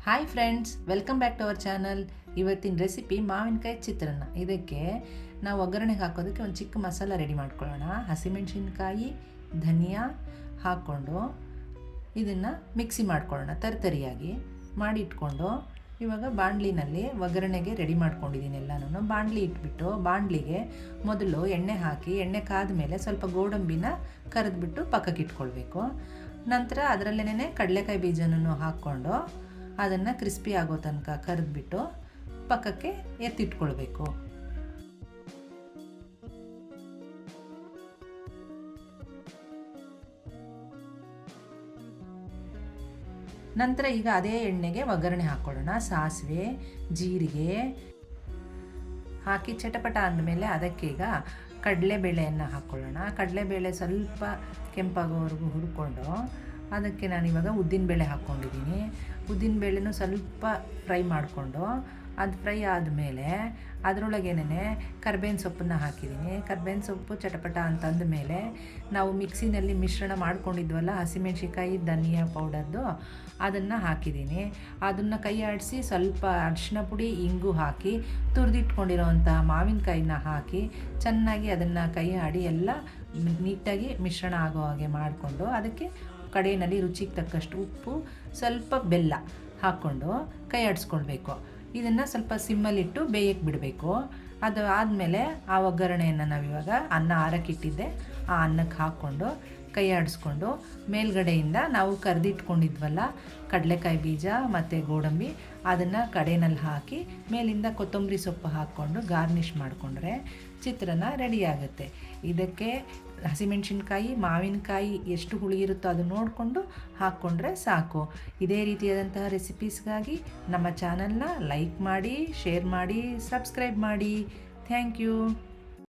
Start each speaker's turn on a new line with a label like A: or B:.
A: Hi friends, welcome back to our channel. ಇವತ್ತಿನ recipe ಮಾವಿನಕಾಯಿ ಚಿತ್ರಾನ್ನ. ಇದಕ್ಕೆ ನಾವು ಒಗ್ಗರಣೆಗೆ ಹಾಕೋದಕ್ಕೆ ಒಂದು ಚಿಕ್ಕ ಮಸಾಲ ರೆಡಿ ಮಾಡ್ಕೊಳ್ಳೋಣ. ಹಸಿಮೆಣಸಿನ್ಕಾಯಿ, ಧನಿಯಾ ಹಾಕ್ಕೊಂಡು ಇದನ್ನು ಮಿಕ್ಸಿ ಮಾಡ್ಕೊಳ್ಳೋಣ. ತರಿಯಾಗಿ ಮಾಡಿ ಇಟ್ಕೊಂಡು ಇವಾಗ ಬಾಣಲಿನಲ್ಲಿ ಒಗ್ಗರಣೆಗೆ ರೆಡಿ ಮಾಡ್ಕೊಂಡಿದ್ದೀನಿ ಎಲ್ಲನೂ. ಬಾಣಲಿ ಇಟ್ಬಿಟ್ಟು ಬಾಣಲಿಗೆ ಮೊದಲು ಎಣ್ಣೆ ಹಾಕಿ, ಎಣ್ಣೆ ಕಾದ ಮೇಲೆ ಸ್ವಲ್ಪ ಗೋಡಂಬಿನ ಕರೆದ್ಬಿಟ್ಟು ಪಕ್ಕಕ್ಕೆ ಇಟ್ಕೊಳ್ಬೇಕು. ನಂತರ ಅದರಲ್ಲೇನೆ ಕಡಲೆಕಾಯಿ ಬೀಜನೂ ಹಾಕ್ಕೊಂಡು ಅದನ್ನು ಕ್ರಿಸ್ಪಿ ಆಗೋ ತನಕ ಕರೆದ್ಬಿಟ್ಟು ಪಕ್ಕಕ್ಕೆ ಎತ್ತಿಟ್ಕೊಳ್ಬೇಕು. ನಂತರ ಈಗ ಅದೇ ಎಣ್ಣೆಗೆ ಒಗ್ಗರಣೆ ಹಾಕ್ಕೊಳ್ಳೋಣ. ಸಾಸಿವೆ, ಜೀರಿಗೆ ಹಾಕಿ ಚಟಪಟ ಅಂದಮೇಲೆ ಅದಕ್ಕೆ ಈಗ ಕಡಲೆಬೇಳೆಯನ್ನು ಹಾಕ್ಕೊಳ್ಳೋಣ. ಕಡಲೆಬೇಳೆ ಸ್ವಲ್ಪ ಕೆಂಪಾಗೋವರೆಗೂ ಹುರ್ಕೊಂಡು ಅದಕ್ಕೆ ನಾನಿವಾಗ ಉದ್ದಿನಬೇಳೆ ಹಾಕ್ಕೊಂಡಿದ್ದೀನಿ. ಉದ್ದಿನಬೇಳೆನೂ ಸ್ವಲ್ಪ ಫ್ರೈ ಮಾಡಿಕೊಂಡು ಅದು ಫ್ರೈ ಆದಮೇಲೆ ಅದರೊಳಗೇನೆ ಕರ್ಬೇವಿನ ಸೊಪ್ಪನ್ನು ಹಾಕಿದ್ದೀನಿ. ಕರ್ಬೇವಿನ ಸೊಪ್ಪು ಚಟಪಟ ಅಂತಂದ ಮೇಲೆ ನಾವು ಮಿಕ್ಸಿನಲ್ಲಿ ಮಿಶ್ರಣ ಮಾಡ್ಕೊಂಡಿದ್ವಲ್ಲ ಹಸಿಮೆಣ್ಸಿಕಾಯಿ ಧನಿಯಾ ಪೌಡರ್ದು, ಅದನ್ನು ಹಾಕಿದ್ದೀನಿ. ಅದನ್ನು ಕೈ ಆಡಿಸಿ ಸ್ವಲ್ಪ ಅರಿಶಿನ ಪುಡಿ, ಇಂಗು ಹಾಕಿ ತುರಿದಿಟ್ಕೊಂಡಿರೋವಂಥ ಮಾವಿನಕಾಯಿನ ಹಾಕಿ ಚೆನ್ನಾಗಿ ಅದನ್ನು ಕೈ ಆಡಿ ಎಲ್ಲ ನೀಟಾಗಿ ಮಿಶ್ರಣ ಆಗೋ ಹಾಗೆ ಮಾಡಿಕೊಂಡು ಅದಕ್ಕೆ ಕಡೆಯಲ್ಲಿ ರುಚಿಗೆ ತಕ್ಕಷ್ಟು ಉಪ್ಪು, ಸ್ವಲ್ಪ ಬೆಲ್ಲ ಹಾಕ್ಕೊಂಡು ಕೈ ಆಡಿಸ್ಕೊಳ್ಬೇಕು. ಇದನ್ನು ಸ್ವಲ್ಪ ಸಿಮ್ಮಲ್ಲಿಟ್ಟು ಬೇಯಕ್ಕೆ ಬಿಡಬೇಕು. ಅದು ಆದಮೇಲೆ ಆ ಒಗ್ಗರಣೆಯನ್ನು ನಾವಿವಾಗ ಅನ್ನ ಆರಕ್ಕಿಟ್ಟಿದ್ದೆ ಆ ಅನ್ನಕ್ಕೆ ಹಾಕ್ಕೊಂಡು ಕೈ ಆಡಿಸ್ಕೊಂಡು ಮೇಲ್ಗಡೆಯಿಂದ ನಾವು ಕರೆದಿಟ್ಕೊಂಡಿದ್ವಲ್ಲ ಕಡಲೆಕಾಯಿ ಬೀಜ ಮತ್ತು ಗೋಡಂಬಿ, ಅದನ್ನು ಕಡೆಯಲ್ಲಿ ಹಾಕಿ ಮೇಲಿಂದ ಕೊತ್ತಂಬರಿ ಸೊಪ್ಪು ಹಾಕ್ಕೊಂಡು ಗಾರ್ನಿಷ್ ಮಾಡಿಕೊಂಡ್ರೆ ಚಿತ್ರಾನ್ನ ರೆಡಿಯಾಗುತ್ತೆ. ಇದಕ್ಕೆ ಹಸಿಮೆಣ್ಸಿನ್ಕಾಯಿ, ಮಾವಿನಕಾಯಿ ಎಷ್ಟು ಹುಳಿ ಇರುತ್ತೋ ಅದು ನೋಡಿಕೊಂಡು ಹಾಕ್ಕೊಂಡ್ರೆ ಸಾಕು. ಇದೇ ರೀತಿಯಾದಂತಹ ರೆಸಿಪೀಸ್ಗಾಗಿ ನಮ್ಮ ಚಾನಲ್ನ ಲೈಕ್ ಮಾಡಿ, ಶೇರ್ ಮಾಡಿ, ಸಬ್ಸ್ಕ್ರೈಬ್ ಮಾಡಿ. Thank you.